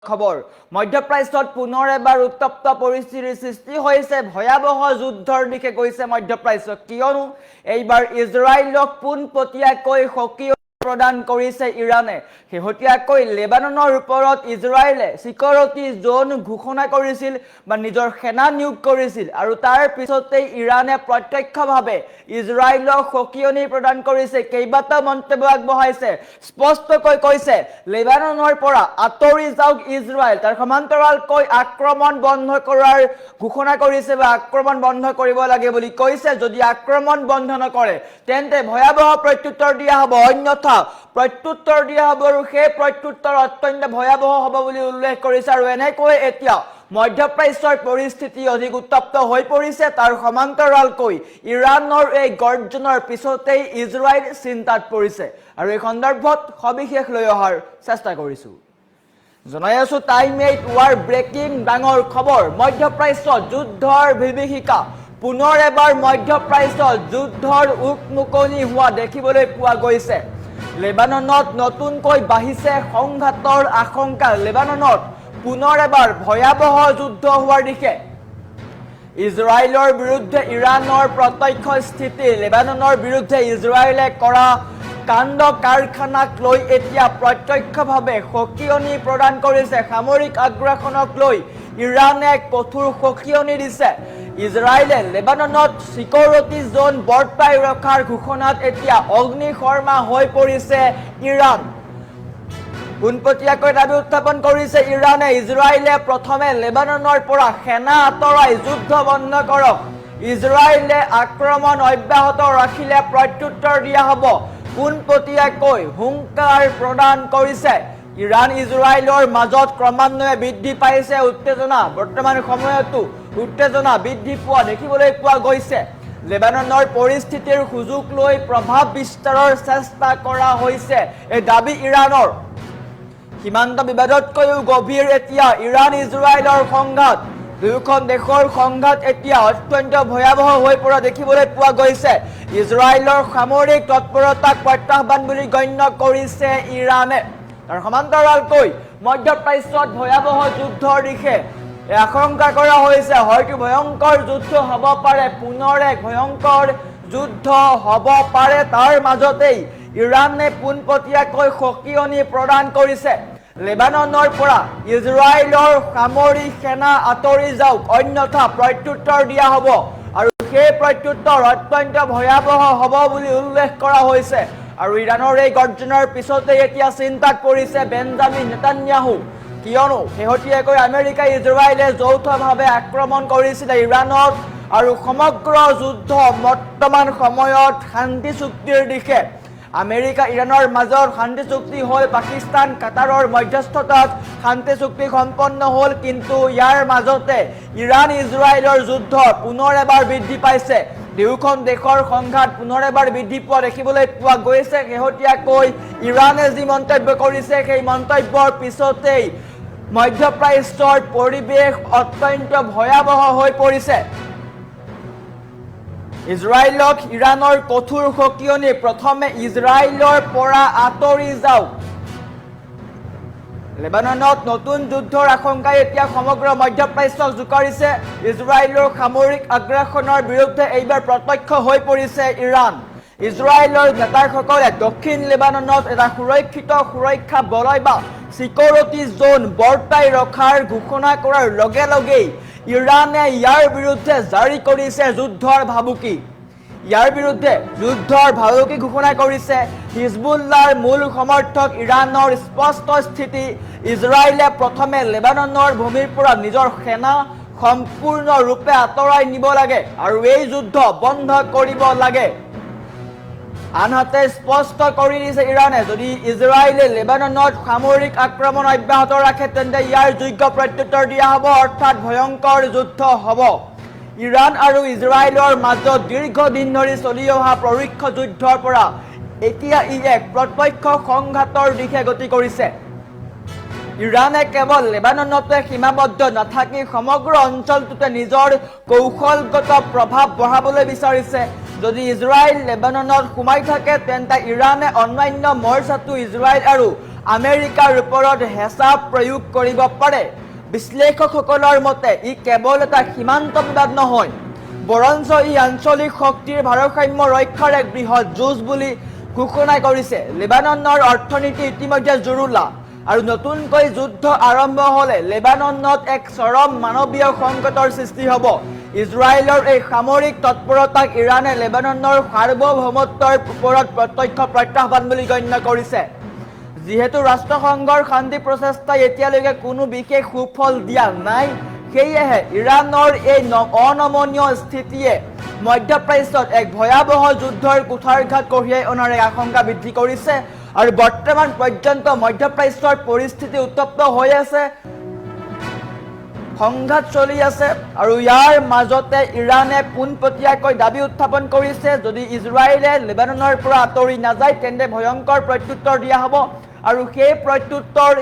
খবৰ মধ্যপ্ৰাচ্যত পুনৰ এবাৰ উত্তপ্ত পৰিস্থিতিৰ সৃষ্টি হৈছে ভয়াবহ যুদ্ধৰ দিশে গৈছে মধ্যপ্ৰাচ্য কিয়নো এইবাৰ ইজৰাইলক পোনপটীয়াকৈ সক্ৰিয় প্ৰদান কৰিছে ইৰানে শেহতীয়াকৈ লেবাননৰ ওপৰত ইজৰাইলে সিকিউৰিটি জোন ঘোষণা কৰিছিল বা নিজৰ সেনা নিয়োগ কৰিছিল আৰু তাৰ পিছতে ইৰানে প্ৰত্যক্ষভাৱে ইজৰাইলক সক্ৰিয়নি প্ৰদান কৰিছে কেইবাটা মন্তব্য আগবঢ়াইছে স্পষ্টকৈ কৈছে লেবাননৰ পৰা আঁতৰি যাওক ইজৰাইল তাৰ সমান্তৰালকৈ আক্ৰমণ বন্ধ কৰাৰ ঘোষণা কৰিছে বা আক্ৰমণ বন্ধ কৰিব লাগে বুলি কৈছে যদি আক্ৰমণ বন্ধ নকৰে তেন্তে ভয়াবহ প্ৰত্যুত্তৰ দিয়া হ'ব অন্যথা প্ৰত্যুত্তৰ দিয়া হ'ব আৰু সেই প্ৰত্যুত্তৰ অত্যন্ত ভয়াবহ হ'ব বুলি উল্লেখ কৰিছে আৰু এনেকৈ এতিয়া মধ্যপ্ৰাচ্যৰ পৰিস্থিতি অধিক উত্তপ্ত হৈ পৰিছে তাৰ সমান্তৰালকৈ ইৰানৰ এই গৰ্জনৰ পিছতেই ইজৰাইল চিন্তাত পৰিছে আৰু এই সন্দৰ্ভত সবিশেষ লৈ অহাৰ চেষ্টা কৰিছো জনাই আছো টাইম 8 ৱাৰ ব্ৰেকিং ডাঙৰ খবৰ মধ্যপ্ৰাচ্যত যুদ্ধৰ বিভীষিকা পুনৰ এবাৰ মধ্যপ্ৰাচ্যত যুদ্ধৰ উকমুকনি হোৱা দেখিবলৈ পোৱা গৈছে লেবাননত নতুনকৈ বাঢ়িছে সংঘাতৰ আশংকা লেবাননত পুনৰ এবাৰ ভয়াবহ যুদ্ধ হোৱাৰ দিশে ইজৰাইলৰ বিৰুদ্ধে ইৰানৰ প্ৰত্যক্ষ স্থিতি লেবাননৰ বিৰুদ্ধে ইজৰাইলে কৰা কাণ্ড কাৰখানাক লৈ এতিয়া প্ৰত্যক্ষভাৱে সক্ৰিয়নি প্ৰদান কৰিছে সামৰিক আগ্ৰাসনক লৈ ইৰানে কঠোৰ সক্ৰিয়নি দিছে ইজৰাইলে লেবাননত সিকিউৰিটি জোন বৰ্তাই ৰখাৰ ঘোষণাত এতিয়া অগ্নিশৰ্মা হৈ পৰিছে ইৰান পোনপটীয়াকৈ দাবী উত্থাপন কৰিছে ইৰানে ইজৰাইলে প্ৰথমে লেবাননৰ পৰা সেনা আঁতৰাই যুদ্ধ বন্ধ কৰক ইজৰাইলে আক্ৰমণ অব্যাহত ৰাখিলে প্ৰত্যুত্তৰ দিয়া হ'ব পোনপটীয়াকৈ হুংকাৰ প্ৰদান কৰিছে ইৰান ইজৰাইলৰ মাজত ক্ৰমান্বয়ে বৃদ্ধি পাইছে উত্তেজনা বৰ্তমান সময়তো উত্তেজনা বৃদ্ধি পোৱা দেখিবলৈ পোৱা গৈছে লেবাননৰ পৰিস্থিতিৰ সুযোগ লৈ প্ৰভাৱ বিস্তাৰৰ চেষ্টা কৰা হৈছে এই দাবী ইৰানৰ সীমান্ত বিবাদতকৈও গভীৰ এতিয়া ইৰান ইজৰাইলৰ সংঘাত দুয়োখন দেশৰ সংঘাত এতিয়া অত্যন্ত ভয়াবহ হৈ পৰা দেখিবলৈ পোৱা গৈছে ইজৰাইলৰ সামৰিক তৎপৰতাক প্ৰত্যাহ্বান বুলি গণ্য কৰিছে ইৰানে তাৰ সমান্তৰালকৈ মধ্যপ্ৰাচ্যত ভয়াবহ যুদ্ধৰ দিশে আশংকা কৰা হৈছে হয়তো ভয়ংকৰ যুদ্ধ হ'ব পাৰে পুনৰ এক ভয়ংকৰ যুদ্ধ হ'ব পাৰে তাৰ মাজতেই ইৰানে পোনপটীয়াকৈ সক্ৰিয়নি প্ৰদান কৰিছে লেবাননৰ পৰা ইজৰাইলৰ সামৰিক সেনা আঁতৰি যাওক অন্যথা প্ৰত্যুত্তৰ দিয়া হ'ব আৰু সেই প্ৰত্যুত্তৰ অত্যন্ত ভয়াবহ হ'ব বুলি উল্লেখ কৰা হৈছে আৰু ইৰানৰ এই গৰ্জনৰ পিছতে এতিয়া চিন্তাত পৰিছে বেঞ্জামিন নেতান্যাহু কিয়নো শেহতীয়াকৈ আমেৰিকা ইজৰাইলে যৌথভাৱে আক্ৰমণ কৰিছিলে ইৰানত আৰু সমগ্ৰ যুদ্ধ বৰ্তমান সময়ত শান্তি চুক্তিৰ দিশে আমেৰিকা ইৰানৰ মাজত শান্তি চুক্তি হ'ল পাকিস্তান কাটাৰৰ মধ্যস্থতাত শান্তি চুক্তি সম্পন্ন হ'ল কিন্তু ইয়াৰ মাজতে ইৰান ইজৰাইলৰ যুদ্ধ পুনৰ এবাৰ বৃদ্ধি পাইছে দুয়োখন দেশৰ সংঘাত পুনৰ এবাৰ বৃদ্ধি পোৱা দেখিবলৈ পোৱা গৈছে শেহতীয়াকৈ ইৰানে যি মন্তব্য কৰিছে সেই মন্তব্যৰ পিছতেই মধ্যপ্ৰাচ্যৰ পৰিৱেশ অত্যন্ত ভয়াবহ হৈ পৰিছে ইজৰাইলক ইৰানৰ কঠোৰ সক্ৰিয়নি প্ৰথমে ইজৰাইলৰ পৰা আঁতৰি যাওক লেবাননত নতুন যুদ্ধৰ আশংকাই এতিয়া সমগ্ৰ মধ্যপ্ৰাচ্যক জোকাৰিছে ইজৰাইলৰ সামৰিক আগ্ৰাসনৰ বিৰুদ্ধে এইবাৰ প্ৰত্যক্ষ হৈ পৰিছে ইৰান ইজৰাইলৰ নেতাসকলে দক্ষিণ লেবাননত এটা সুৰক্ষিত সুৰক্ষা বলয় বা সিকিউৰিটি জোন বৰ্তাই ৰখাৰ ঘোষণা কৰাৰ লগে লগেই ইৰানে ইয়াৰ বিৰুদ্ধে জাৰি কৰিছে যুদ্ধৰ ভাবুকি ইয়াৰ বিৰুদ্ধে যুদ্ধৰ ভাবুকি ঘোষণা কৰিছে হিজবুল্লাহৰ মূল সমৰ্থক ইৰানৰ স্পষ্ট স্থিতি ইজৰাইলে প্ৰথমে লেবাননৰ ভূমিৰ পৰা নিজৰ সেনা সম্পূৰ্ণৰূপে আঁতৰাই নিব লাগে আৰু এই যুদ্ধ বন্ধ কৰিব লাগে আনহাতে স্পষ্ট কৰি দিছে ইৰানে যদি ইজৰাইলে লেবাননত সামৰিক আক্ৰমণ অব্যাহত ৰাখে তেন্তে ইয়াৰ যোগ্য প্ৰত্যুত্তৰ দিয়া হ'ব অৰ্থাৎ ভয়ংকৰ যুদ্ধ হ'ব ইৰান আৰু ইজৰাইলৰ মাজত দীৰ্ঘদিন ধৰি চলি অহা পৰোক্ষ যুদ্ধৰ পৰা এতিয়া ই এক প্ৰত্যক্ষ সংঘাতৰ দিশে গতি কৰিছে ইৰানে কেৱল লেবাননতে সীমাবদ্ধ নাথাকি সমগ্ৰ অঞ্চলটোতে নিজৰ কৌশলগত প্ৰভাৱ বঢ়াবলৈ বিচাৰিছে যদি ইজৰাইল লেবাননত সোমাই থাকে তেন্তে ইৰানে অন্যান্য মৰ্চাটো ইজৰাইল আৰু আমেৰিকাৰ ওপৰত হেঁচা প্ৰয়োগ কৰিব পাৰে। বিশ্লেষকসকলৰ মতে ই কেৱল এটা সীমান্ত বিবাদ নহয়, বৰঞ্চ ই আঞ্চলিক শক্তিৰ ভাৰসাম্য ৰক্ষাৰ এক বৃহৎ যুঁজ বুলি ঘোষণা কৰিছে। লেবাননৰ অৰ্থনীতি ইতিমধ্যে জুৰুলা আৰু নতুনকৈ যুদ্ধ আৰম্ভ হ'লে লেবাননত এক চৰম মানৱীয় সংকটৰ সৃষ্টি হ'ব। ইজৰাইলৰ এই সামৰিক তৎপৰতাক ইৰাণে লেবাননৰ সাৰ্বভৌমত্বৰ ওপৰত প্ৰত্যক্ষ প্ৰত্যাহ্বান বুলি গণ্য কৰিছে। যিহেতু ৰাষ্ট্ৰসংঘৰ শান্তি প্ৰচেষ্টাই এতিয়ালৈকে কোনো বিশেষ সুফল দিয়া নাই, সেয়েহে ইৰাণৰ এই অনমনীয় স্থিতিয়ে মধ্যপ্ৰাচ্যত এক ভয়াৱহ যুদ্ধৰ কুঠাৰঘাত কঢ়িয়াই অনাৰ আশংকা বৃদ্ধি কৰিছে আৰু বৰ্তমান পৰ্যন্ত মধ্যপ্ৰাচ্যৰ পৰিস্থিতি উত্তপ্ত হৈ আছে, সংঘাত চলি আছে আৰু ইয়াৰ মাজতে ইৰাণে পোনপটীয়াকৈ দাবী উত্থাপন কৰিছে যদি ইজৰাইলে লেবাননৰ পৰা আঁতৰি নাযায় তেন্তে ভয়ংকৰ প্ৰত্যুত্তৰ দিয়া হ'ব আৰু সেই প্ৰত্যুত্তৰ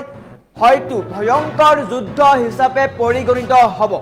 হয়তো ভয়ংকৰ যুদ্ধ হিচাপে পৰিগণিত হ'ব।